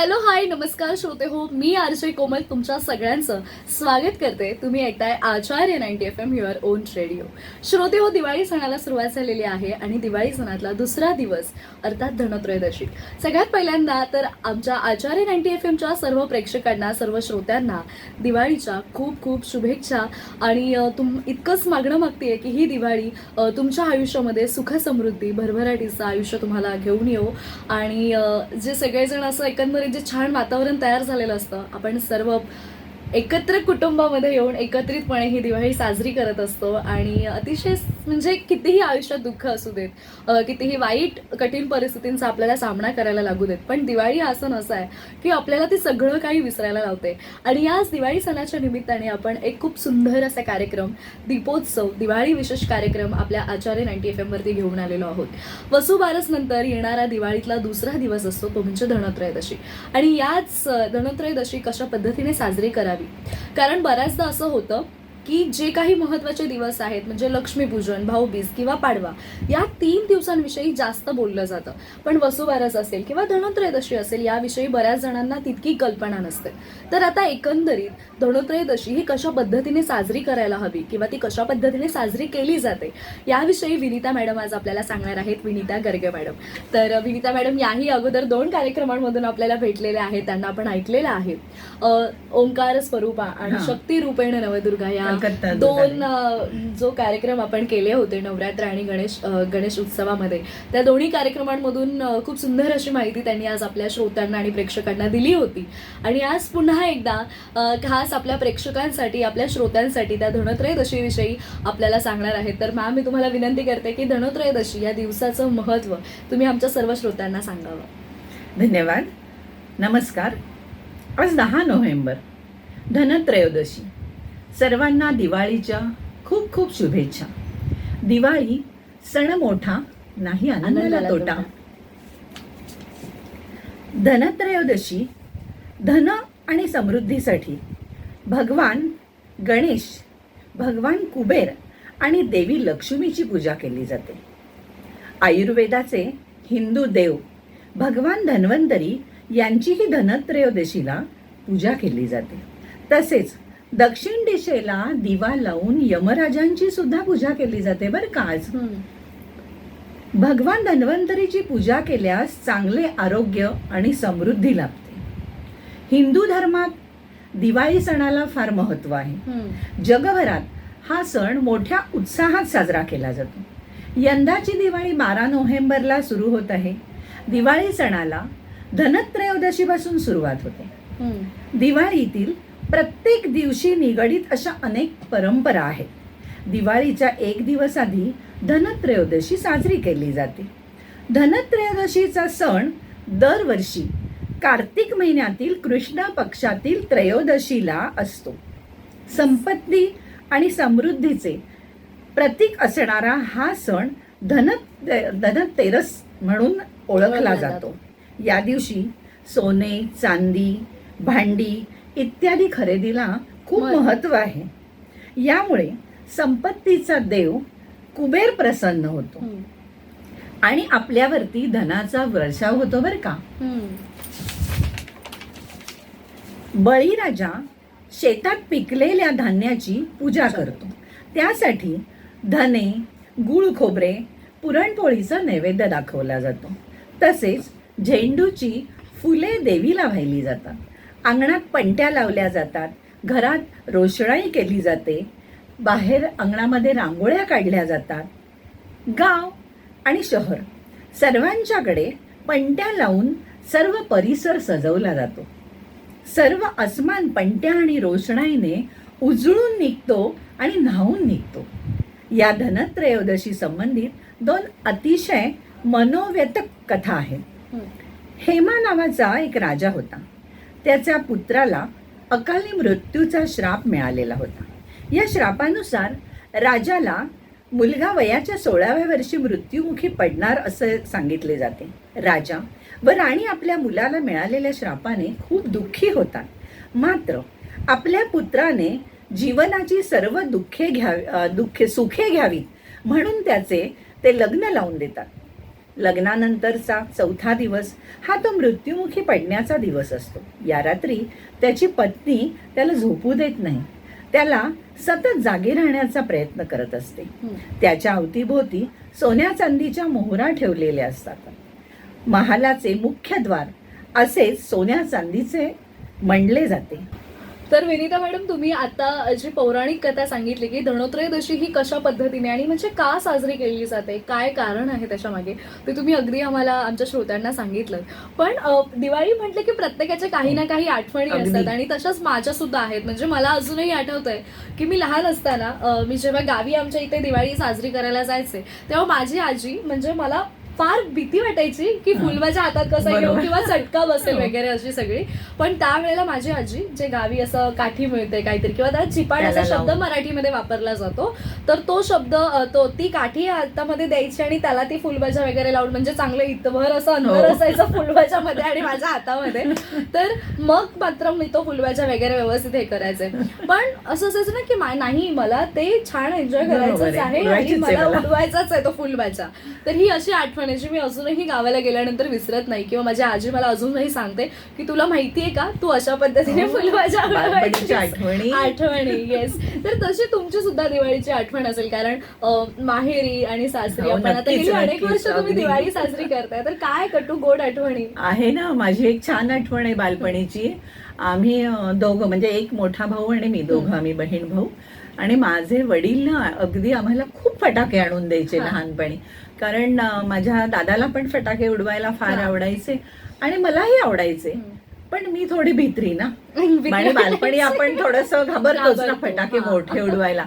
Hello hi नमस्कार श्रोते हो, मी आरजे कोमल तुमच्या सगळ्यांचं स्वागत करते. तुम्ही ऐकताय आचार्य 90 FM युअर ओन रेडिओ. श्रोते हो, दिवाळी सणाला सुरुवात झालेली आहे आणि दिवाळी सणातला दुसरा दिवस अर्थात धनत्रयोदशी. सगळ्यात पहिल्यांदा तर आमच्या आचार्य 90 FMच्या सर्व प्रेक्षकांना, सर्व श्रोत्यांना दिवाळीच्या खूप खूप शुभेच्छा. आणि इतकंच मागणं मागतेय की ही दिवाळी तुमच्या आयुष्यामध्ये सुख समृद्धी भरभराटीचं आयुष्य तुम्हाला घेऊन येऊ. आणि जे सगळेजण असं एकंदरीत जे छान वातावरण तयार झालेलं असतं, आपण सर्व एकत्र कुटुंबामध्ये येऊन एकत्रितपणे ही दिवाळी साजरी करत असतो. आणि अतिशय म्हणजे कितीही आयुष्यात दुःख असू देत, कितीही वाईट कठीण परिस्थितींचा आपल्याला सामना करायला लागू देत, पण दिवाळी हा सण असा आहे की आपल्याला ते सगळं काही विसरायला लावते. आणि याच दिवाळी सणाच्या निमित्ताने आपण एक खूप सुंदर असा कार्यक्रम, दीपोत्सव, दिवाळी विशेष कार्यक्रम आपल्या आचार्य 90 FM वरती घेऊन आलेलो आहोत. वसुबारस नंतर येणारा दिवाळीतला दुसरा दिवस असतो तो म्हणजे धनत्रयोदशी. आणि याच धनत्रयोदशी कशा पद्धतीने साजरी करावी, कारण बऱ्याचदा असं होतं की जे काही महत्त्वाचे दिवस आहेत म्हणजे लक्ष्मीपूजन, भाऊबीज किंवा पाडवा, या 3 दिवसांविषयी जास्त बोललं जातं. पण वसुबारस असेल किंवा धनत्रयोदशी असेल याविषयी बऱ्याच जणांना तितकी कल्पना नसते. तर आता एकंदरीत धनत्रयोदशी ही कशा पद्धतीने साजरी करायला हवी किंवा ती कशा पद्धतीने साजरी केली जाते याविषयी विनीता मॅडम आज आपल्याला सांगणार आहेत. विनीता गर्गे मॅडम. तर विनीता मॅडम याही अगोदर 2 कार्यक्रमांमधून आपल्याला भेटलेल्या आहेत, त्यांना आपण ऐकलेलं आहे. ओंकार स्वरूपा आणि शक्ती रूपेण नवदुर्गा या 2 जो कार्यक्रम आपण केले होते नवरात्र आणि गणेश उत्सवामध्ये, त्या दोन्ही कार्यक्रमांमधून खूप सुंदर अशी माहिती त्यांनी आज आपल्या श्रोत्यांना आणि प्रेक्षकांना दिली होती. आणि आज पुन्हा एकदा खास आपल्या प्रेक्षकांसाठी, आपल्या श्रोत्यांसाठी त्या धनत्रयोदशी विषयी आपल्याला सांगणार आहेत. तर मॅम, मी तुम्हाला विनंती करते की धनत्रयोदशी या दिवसाचं महत्त्व तुम्ही आमच्या सर्व श्रोत्यांना सांगावं. धन्यवाद. नमस्कार. आज 10 नोव्हेंबर, धनत्रयोदशी. सर्वांना दिवाळीच्या खूप खूप शुभेच्छा. दिवाळी सण मोठा, नाही आनंदाला तोटा. धनत्रयोदशी धन आणि समृद्धीसाठी भगवान गणेश, भगवान कुबेर आणि देवी लक्ष्मीची पूजा केली जाते. आयुर्वेदाचे हिंदू देव भगवान धन्वंतरी यांचीही धनत्रयोदशीला पूजा केली जाते. तसेच दक्षिण दिशेला दिवा लावून यमराजांची सुद्धा पूजा केली जाते बरं का. आज भगवान धन्वंतरीची पूजा केल्यास चांगले आरोग्य आणि समृद्धी लाभते. हिंदू धर्मात दिवाळी सणाला फार महत्त्व आहे. जगभरात हा सण मोठ्या उत्साहात साजरा केला जातो. यंदाची दिवाळी 12 नोव्हेंबरला सुरू होत आहे. दिवाळी सणाला धनत्रयोदशीपासून सुरुवात होते. दिवाळीतील प्रत्येक दिवशी निगडीत अशा अनेक परंपरा आहेत. दिवाळीच्या 1 दिवस आधी धनत्रयोदशी साजरी केली जाते. धनत्रयोदशीचा सण दरवर्षी कार्तिक महिन्यातील कृष्ण पक्षातील त्रयोदशीला असतो. संपत्ती आणि समृद्धीचे प्रतीक असणारा हा सण धनतेरस म्हणून ओळखला जातो. या दिवशी सोने, चांदी, भांडी इत्यादी खरेदीला खूप महत्त्व आहे. यामुळे संपत्तीचा देव कुबेर प्रसन्न होतो आणि आपल्यावरती धनाचा वर्षाव होतो बरं का. बळीराजा शेतात पिकलेल्या धान्याची पूजा करतो. त्यासाठी धने, गुळ खोबरे, पुरणपोळीचा नैवेद्य दाखवला जातो. तसेच झेंडूची फुले देवीला वाहिली जातात. अंगणात पणत्या लावल्या जातात. घरात रोषणाई केली जाते. बाहेर अंगणामध्ये रांगोळ्या काढल्या जातात. गाव आणि शहर सर्वांच्याकडे पणत्या लावून सर्व परिसर सजवला जातो. सर्व आसमान पणत्या आणि रोषणाईने उजळून निघतो आणि न्हावून निघतो. या धनत्रयोदशी संबंधित 2 अतिशय मनोव्यथक कथा आहेत. हेमा नावाचा एक राजा होता. त्याच्या पुत्राला अकाली मृत्यूचा श्राप मिळालेला होता. या श्रापानुसार राजाला मुलगा वयाच्या 16व्या वर्षी मृत्युमुखी पडणार असे सांगितले जाते. राजा व राणी आपल्या मुलाला मिळालेल्या श्रापाने खूप दुःखी होतात. मात्र आपल्या पुत्राने जीवनाची सर्व सुखे घ्यावीत म्हणून ते लग्न लावून देतात. लग्नानंतरचा 4था दिवस हा तो मृत्युमुखी पडण्याचा दिवस असतो. या रात्री त्याची पत्नी त्याला झोपू देत नाही, त्याला सतत जागी राहण्याचा प्रयत्न करत असते. त्याच्या अवतीभोवती सोन्या चांदीच्या मोहरा ठेवलेल्या असतात. महालाचे मुख्य द्वार असेच सोन्या चांदीचे मंडले जाते. तर विनीता मॅडम, तुम्ही आता जी पौराणिक कथा सांगितली की धनोत्रयोदशी ही कशा पद्धतीने आणि म्हणजे का साजरी केली जाते, काय कारण आहे त्याच्यामागे, ते तुम्ही अगदी आम्हाला, आमच्या श्रोत्यांना सांगितलं. पण दिवाळी म्हटलं की प्रत्येकाच्या काही ना काही आठवणी अगदी. असतात आणि तशाच माझ्या सुद्धा आहेत. म्हणजे मला अजूनही आठवतंय की मी लहान असताना मी जेव्हा गावी आमच्या इथे दिवाळी साजरी करायला जायचे, तेव्हा माझी आजी, म्हणजे मला फार भीती वाटायची की फुलभाज्या हातात कसा घेऊ बरोबर. किंवा चटका बसेल वगैरे अशी सगळी. पण त्यावेळेला माझी आजी, जे गावी असं काठी मिळते काहीतरी किंवा त्याला चिपाड असा त्याला शब्द लावून. मराठीमध्ये वापरला जातो, तर तो शब्द ती काठी हातामध्ये द्यायची आणि त्याला ती फुलभाज्या वगैरे लावून, म्हणजे चांगलं इतभर असं अंतर हो. असायचं फुलभाज्यामध्ये आणि माझ्या हातामध्ये, तर मग मात्र मी तो फुलभाज्या वगैरे व्यवस्थित हे करायचे. पण असं असायचं ना की नाही, मला ते छान एन्जॉय बरोबर करायचंच आहे. आहे आणि उडवायचीच आहे मला मला. उडवायचाच आहे तो फुलभाज्या. तर ही अशी आठवण आहे जी मी अजूनही गावाला गेल्यानंतर विसरत नाही, किंवा माझी आजी मला अजूनही सांगते की तुला माहितीये का, तू अशा पद्धतीने हो. फुलभाज्या बालपणीच्या उडवायचीस. आठवणी. आठवणी, येस. तर तशी तुमची सुद्धा दिवाळीची आठवण असेल, कारण माहेरी आणि सासरी हो, आपण आता नक्कीच, गेली अनेक नक्कीच, वर्ष तुम्ही अगदी. दिवाळी साजरी करताय, तर काय कटू गोड आठवणी. आहे ना, माझी एक छान आठवण आहे बालपणीची. आम्ही दोघं, म्हणजे एक मोठा भाऊ आणि मी, दोघं आम्ही बहीण भाऊ. आणि माझे वडील ना अगदी आम्हाला खूप फटाके आणून द्यायचे हा. लहानपणी. कारण माझ्या दादाला पण फटाके उडवायला फार हा. आवडायचे आणि मलाही आवडायचे. पण मी थोडी भित्री ना, आणि बालपणी आपण थोडस घाबरतोच ना घाबरतो, फटाके हा. मोठे उडवायला.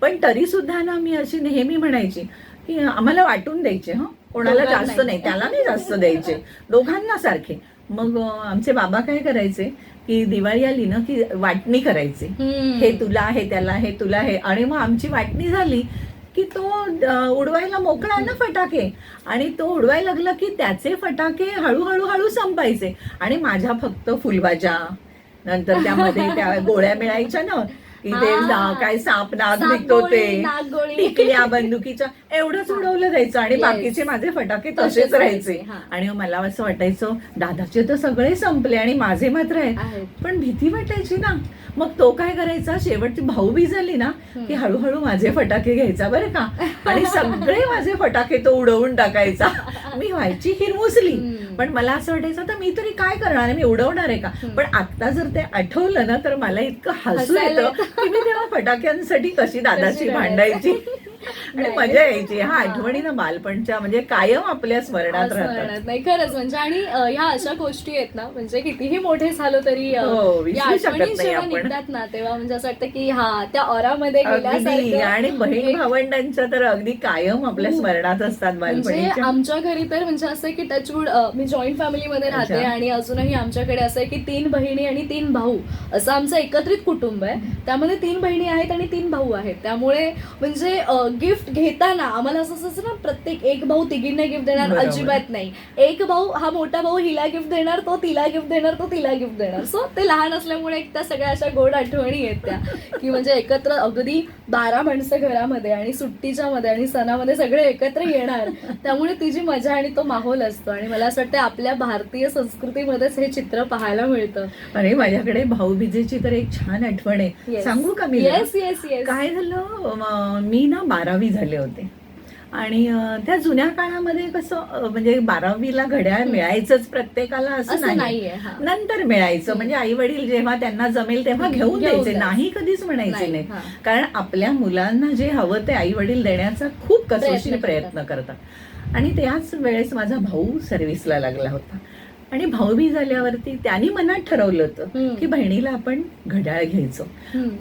पण तरी सुद्धा ना मी अशी नेहमी म्हणायची की आम्हाला वाटून द्यायचे, कोणाला दोघांना जास्त नाही, त्याला नाही जास्त द्यायचे, दोघांना सारखे. मग आमचे बाबा काय करायचे की दिवाळी आली ना की वाटणी करायची, हे तुला, हे त्याला, हे तुला, हे. आणि मग आमची वाटणी झाली की तो उडवायला मोकळा ना फटाके, आणि तो उडवायला लागला की त्याचे फटाके हळूहळू हळू संपायचे आणि माझ्या फक्त फुलभाज्या. नंतर त्यामध्ये त्या गोळ्या मिळायच्या ना की ते हा. काय साप नाग साप निघतो गोळी, ते, नागगोळी. टिकल्या बंदुकीच्या, एवढंच उडवलं जायचं आणि Yes. बाकीचे माझे फटाके तसेच तसेच राहायचे. राहायचे, हा. आणि मग मला असं वाटायचं दादाचे तर सगळे संपले आणि माझे मात्र आहे. आहेत. पण भीती वाटायची ना. मग तो काय करायचा, शेवटची भाऊबीज झाली ना की हळूहळू माझे फटाके घ्यायचा बरं का, आणि सगळे माझे फटाके तो उडवून टाकायचा. मी व्हायची हिरमुसली. पण मला असं वाटायचं आता मी तरी काय करणार, मी उडवणार आहे का. पण आता जर ते आठवलं ना तर मला इतकं हसू हसायला येतं की मी तेव्हा फटाक्यांसाठी कशी दादाची कशी भांडायची आणि नाही. मजा यायची. ह्या हा. आठवणी ना बालपणच्या म्हणजे कायम आपल्या स्मरणात राहतात. स्मरणात नाही, खरंच. म्हणजे आणि ह्या अशा गोष्टी आहेत ना, म्हणजे कितीही मोठे झालो तरी हो, विसरू या शकत आठवणी नाही जेव्हा आपण. निघतात ना, तेव्हा म्हणजे असं वाटतं की हा, त्या ऑरामध्ये अगदी. गेल्यासारखं. आणि बहीण एक- भावंडांच्या तर अगदी कायम आपल्या स्मरणात असतात म्हणजे बालपणीच्या. आमच्या घरी तर म्हणजे असं आहे की टचवूड, मी जॉईंट फॅमिलीमध्ये राहते अच्छा. आणि अजूनही आमच्याकडे असं आहे की 3 बहिणी आणि 3 भाऊ असं आमचं एकत्रित कुटुंब आहे. त्यामध्ये 3 बहिणी आहेत आणि 3 भाऊ आहेत. त्यामुळे म्हणजे गिफ्ट घेताना आम्हाला असं असायचं ना, प्रत्येक एक भाऊ तिघींना गिफ्ट देणार, बरोबर. अजिबात नाही. एक भाऊ, हा मोठा भाऊ हिला गिफ्ट देणार, तो तिला गिफ्ट देणार, तो तिला गिफ्ट देणार. सो ते लहान असल्यामुळे एक त्या सगळ्या अशा गोड आठवणी आहेत त्या, की म्हणजे एकत्र अगदी 12 माणसं घरामध्ये आणि सुट्टीच्या मध्ये आणि सणामध्ये सगळे एकत्र येणार. त्यामुळे ती जी मजा आणि तो माहोल असतो. आणि मला असं वाटतं आपल्या भारतीय संस्कृतीमध्येच हे चित्र पाहायला मिळतं. अरे माझ्याकडे भाऊबीजेची तर एक छान आठवण आहे, Yes. सांगू का मी? Yes yes yes. काय झालं, मी ना 12वी झाले होते आणि त्या जुन्या काळामध्ये कसं म्हणजे 12वीला घड्याळ मिळायचंच प्रत्येकाला असं असं नाही. नाहीये. हा. नंतर मिळायचं, म्हणजे आई वडील जेव्हा त्यांना जमेल तेव्हा घेऊन घेऊन द्यायचे, द्यायचे. नाही कधीच म्हणायचे नाही, नाही. हा. कारण आपल्या मुलांना जे हवं ते आई वडील देण्याचा खूप कसोशीर प्रयत्न करतात. आणि त्याच वेळेस माझा भाऊ सर्व्हिसला लागला होता आणि भाऊबीज झाल्यावरती त्यांनी मनात ठरवलं होतं की बहिणीला आपण घड्याळ घ्यायचो.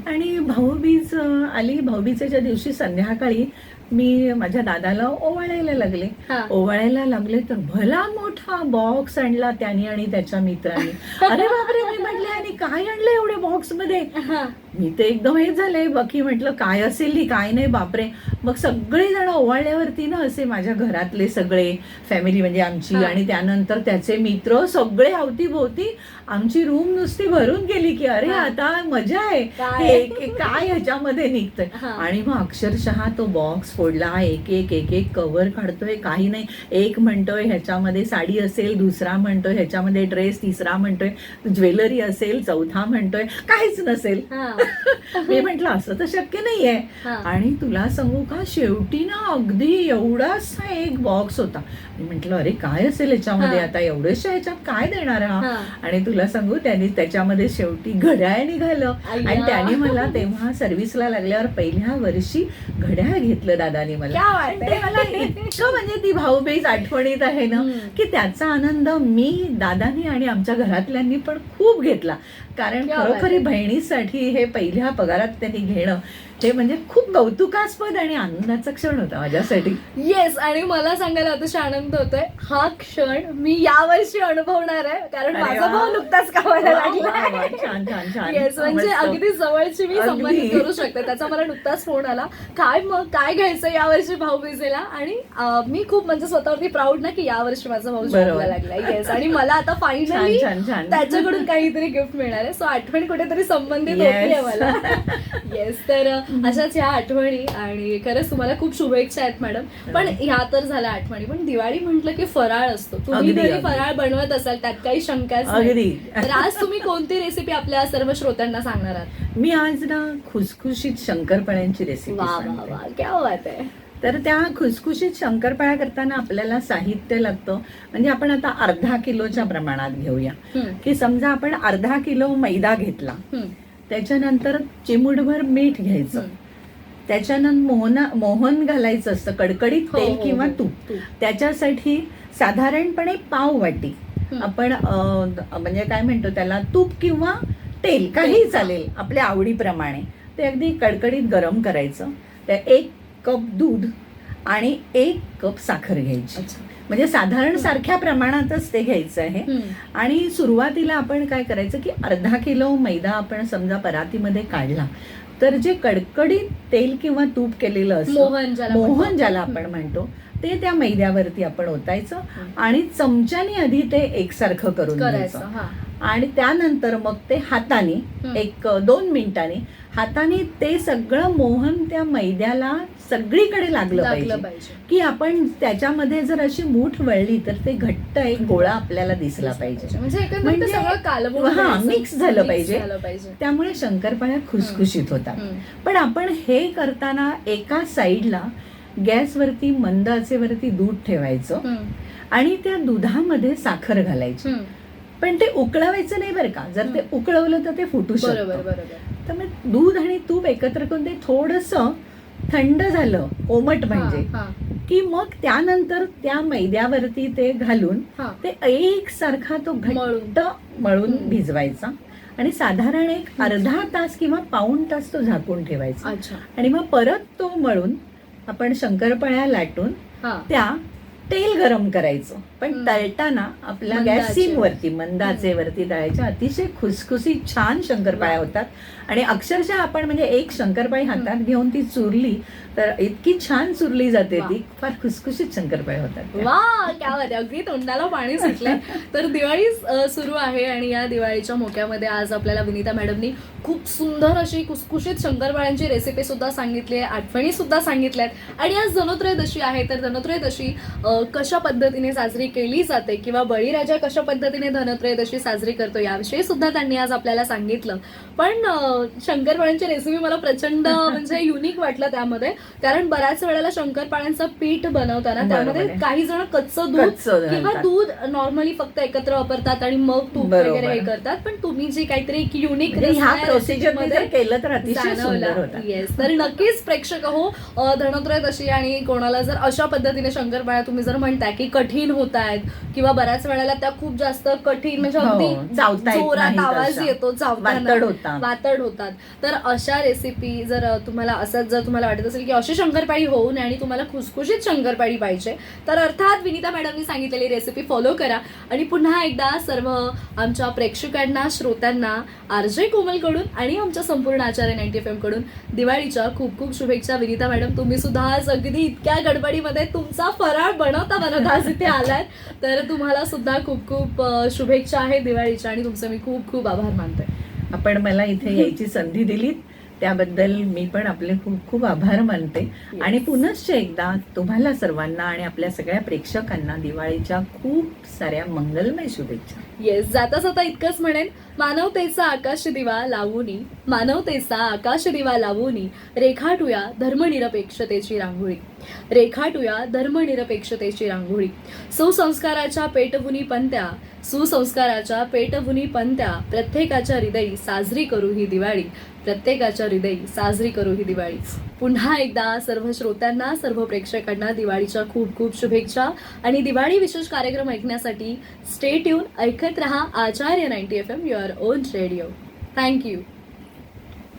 आणि भाऊबीज आली. भाऊबीजेच्या दिवशी संध्याकाळी मी माझ्या दादाला ओवाळायला लागले. हा. ओवाळायला लागले तर भला मोठा बॉक्स आणला त्यांनी आणि त्याच्या मित्रांनी. अरे बापरे, मी म्हटलं आणलंय आणि काय आणलंय एवढ्या बॉक्स मध्ये. हा. मी ते एकदम हे झालंय बाकी म्हटलं काय असेल ही काय नाही बापरे. मग सगळे जण ओवाळल्यावरती ना असे माझ्या घरातले सगळे फॅमिली म्हणजे आमची हा. आणि त्यानंतर त्याचे मित्र सगळे अवतीभोवती आमची रूम नुसती भरून गेली की अरे हा. आता मजा आहे काय? हे काय ह्याच्यामध्ये निघतंय. हा. आणि मग अक्षरशः तो बॉक्स फोडला, एक एक एक एक कव्हर काढतोय, काही नाही. एक म्हणतोय ह्याच्यामध्ये साडी असेल, दुसरा म्हणतोय ह्याच्यामध्ये ड्रेस, तिसरा म्हणतोय ज्वेलरी असेल, चौथा म्हणतोय काहीच नसेल. हा. मी म्हंटल असं तर शक्य नाहीये. हा. आणि तुला सांगू का शेवटी ना अगदी एवढासा एक बॉक्स होता. मी म्हंटल अरे काय असेल याच्यामध्ये, हा. आता एवढ्याशा ह्याच्यात काय देणार हा. हा. आणि तुला सांगू त्यांनी त्याच्यामध्ये शेवटी घड्याळ निघालं. अय्या. आणि त्याने मला तेव्हा सर्व्हिसला लागल्यावर पहिल्या वर्षी घड्याळ घेतलं दादानी मला. क्या बात ते मला आहे. इतकं म्हणजे ती भाऊबीज आठवणीत आहे ना की त्याचा आनंद मी दादानी आणि आमच्या घरातल्यांनी पण खूप घेतला. कारण क्या बात खरोखरी आहे. बहिणीसाठी हे पहिल्या पगारात त्यांनी घेणं हे म्हणजे खूप कौतुकास्पद आणि आनंदाचा क्षण होता माझ्यासाठी. येस. आणि मला सांगायला अतिशय आनंद होतोय. हा क्षण मी यावर्षी अनुभवणार आहे कारण अरे माझा वा. भाऊ नुकताच कामाला वा, वा, वा. लागलाय. छान छान छान. येस. म्हणजे मस्त. अगदी जवळची मी अगदी. संबंधित करू शकते. त्याचा मला नुकताच फोन आला काय मग काय घ्यायचं यावर्षी भाऊबीजेला. आणि मी खूप म्हणजे स्वतःवरती प्राऊड ना की यावर्षी माझा भाऊ बरोबर. जॉबला लागलाय. येस. आणि मला आता छान फायनली छान छान. त्याच्याकडून काहीतरी गिफ्ट मिळणार आहे. सो आठवण कुठेतरी संबंधित Yes. होतीये मला. येस. तर अशाच ह्या आठवणी आणि खरंच तुम्हाला खूप शुभेच्छा आहेत मॅडम. पण ह्या तर झाल्या आठवणी. पण दिवाळी म्हटलं की फराळ असतो. तुम्ही अगदी, घरी अगदी. फराळ बनवत असाल त्यात काही शंकाच नाही. अगदी. तर आज तुम्ही कोणती रेसिपी आपल्या सर्व श्रोत्यांना सांगणार आहात? मी आज ना खुसखुशीत शंकरपाळ्यांची रेसिपी वा वा सांगते. वा. क्या बात आहे. तर त्या खुसखुशीत शंकरपाळ्या करताना आपल्याला साहित्य लागतं. म्हणजे आपण आता अर्धा किलोच्या प्रमाणात घेऊया हम्म, की समजा आपण अर्धा किलो मैदा घेतला, हम्म, त्याच्यानंतर चिमूटभर मीठ घ्यायचं, हम्म. त्याच्यानंतर मोहन घालायचं असतं, कडकडीत हो, तेल हो, किंवा हो. तूप. त्याच्यासाठी साधारणपणे पाव वाटी हम्म. आपण म्हणजे काय म्हणतो त्याला, तूप किंवा तेल काही तेल, चालेल आपल्या आवडीप्रमाणे. ते अगदी कडकडीत गरम करायचं. त्या 1 कप दूध आणि 1 कप साखर घ्यायची. अच्छा. म्हणजे साधारण सारख्या प्रमाणातच ते घ्यायचं आहे. हम्म, आणि सुरुवातीला आपण काय करायचं की अर्धा किलो मैदा आपण समजा परातीमध्ये काढला तर जे कडकडीत तेल किंवा तूप केलेलं असतं, मोहन ज्याला म्हणतो. मोहन ज्याला आपण म्हणतो, ते त्या मैद्यावरती आपण ओतायचं आणि चमच्याने आधी ते एकसारखं करून करायचं. घ्यायचं. हा. आणि त्यानंतर मग ते हाताने हम्म. 1-2 मिनिटांनी हाताने ते सगळं मोहन त्या मैद्याला सगळीकडे लागलं लागलं पाहिजे. पाहिजे. की आपण त्याच्यामध्ये जर अशी मूठ वळली तर ते घट्ट एक गोळा आपल्याला दिसला पाहिजे. म्हणजे एकंदरीत ते म्हणजे सगळं कालवून हा, घ्यायचं. mix झालं पाहिजे. झालं पाहिजे. त्यामुळे शंकरपाळ्या खुसखुशीत होतात. हम्म, पण आपण हे करताना एका साईडला गॅसवरती मंद आचेवरती दूध ठेवायचं हम्म, आणि त्या दुधामध्ये साखर घालायची. हम्म. पण ते उकळवायचं नाही बरं का. जर ते उकळवलं तर ते फुटू बरोबर शकतं. बरोबर. तर मग दूध आणि तूप एकत्र करून ते थोडंसं थंड झालं, कोमट म्हणजे, हा, हा, की मग त्यानंतर त्या मैद्यावरती ते घालून हा. ते एकसारखा तो घट्ट मळून हम्म. भिजवायचा आणि साधारण एक अर्धा तास किंवा पाऊण तास तो झाकून ठेवायचा. अच्छा. आणि मग परत तो मळून आपण शंकरपाळ्या लाटून हा. त्या तेल गरम करायचं. पण हम्म. तळताना आपल्या मंद गॅस आचेवर. सिमवरती मंद आचेवरती तळायच्या. अतिशय खुसखुशीत छान शंकरपाळ्या होतात. आणि अक्षरशः आपण म्हणजे एक शंकरपाळी हातात घेऊन ती चुरली तर इतकी छान चुरली जाते वा. ती. फार खुसखुशीत शंकरपाळ्या होतात त्या. वा. क्या बात आहे. अगदी तोंडाला पाणी सुटलंय. तर दिवाळी सुरू आहे आणि या दिवाळीच्या मोक्यामध्ये आज आपल्याला विनीता मॅडमनी खूप सुंदर अशी खुसखुशीत शंकरपाळ्यांची रेसिपी सुद्धा सांगितली आहे, आठवणी सुद्धा सांगितल्यात. आणि आज धनोत्रयोदशी आहे. तर धनोत्रयोदशी कशा पद्धतीने साजरी केली जाते किंवा बळीराजा कशा पद्धतीने धनोत्रयोदशी साजरी करतो याविषयी सुद्धा त्यांनी आज आपल्याला सांगितलं. पण शंकरपाळ्यांची रेसिपी मला प्रचंड म्हणजे युनिक वाटलं त्यामध्ये. कारण बऱ्याच वेळेला शंकरपाळ्यांचं पीठ बनवताना बरोबर त्यामध्ये आहे. काही जण कच्चं दूध कच्चं किंवा घालतात. दूध नॉर्मली फक्त एकत्र वापरतात आणि मग तूप बरोबर. वगैरे हे करतात. पण तुम्ही जे काहीतरी युनिक म्हणजे ह्या प्रोसिजर जर केलं तर अतिशय सुंदर होतं. येस. तर नक्कीच प्रेक्षक हो, धनोत्रयोदशी आणि कोणाला जर अशा पद्धतीने शंकरपाळ्या तुम्ही जर जर म्हणताय की कठीण होत आहेत किंवा बऱ्याच वेळेला त्या खूप जास्त कठीण म्हणजे हो, अगदी चावता येत जोरात नाहीत आवाज अशा. येतो चावताना वातड होतात. वातड होतात. तर अशा रेसिपी जर तुम्हाला असंच जर तुम्हाला वाटत असेल की अशी शंकरपाळी होऊ नये आणि तुम्हाला खुसखुशीत शंकरपाळी पाहिजे तर अर्थात विनीता मॅडमनी सांगितलेली रेसिपी फॉलो करा. आणि पुन्हा एकदा सर्व आमच्या प्रेक्षकांना श्रोत्यांना आरजे कोमलकडून आणि आमच्या संपूर्ण आचार्य 90 FM कडून दिवाळीच्या खूप खूप शुभेच्छा. विनीता मॅडम तुम्ही सुद्धा आज अगदी इतक्या गडबडीमध्ये तुमचा फराळ बनवता आज इथे आलात तर तुम्हाला सुद्धा खूप खूप शुभेच्छा आहेत दिवाळीच्या आणि तुमचे मी खूप खूप आभार मानते. आपण मला इथे यायची संधी दिलीत त्याबद्दल मी पण आपले खूप खूप आभार मानते. आणि पुनश्च एकदा तुम्हाला सर्वांना आणि आपल्या सगळ्या प्रेक्षकांना दिवाळीच्या खूप साऱ्या मंगलमय शुभेच्छा. येस, जाता जाता इतकंच म्हणेन, मानवतेचा आकाश दिवा लावूनी, मानवतेचा आकाश दिवा लावूनी रेखाटूया धर्मनिरपेक्षतेची रांगोळी, रेखाटूया धर्मनिरपेक्षतेची रांगोळी. सुसंस्काराच्या पेटवुनी पंत्या, सुसंस्काराच्या पेटवुनी पंत्या, प्रत्येकाच्या हृदयी साजरी करू ही दिवाळी, प्रत्येकाच्या हृदयी साजरी करू ही दिवाळी. पुन्हा एकदा सर्व श्रोत्यांना सर्व प्रेक्षकांना दिवाळीच्या खूप खूप शुभेच्छा. आणि दिवाळी विशेष कार्यक्रम ऐकण्यासाठी स्टे ट्यून, ऐकत रहा आचार्य 90 FM your on radio. Thank you.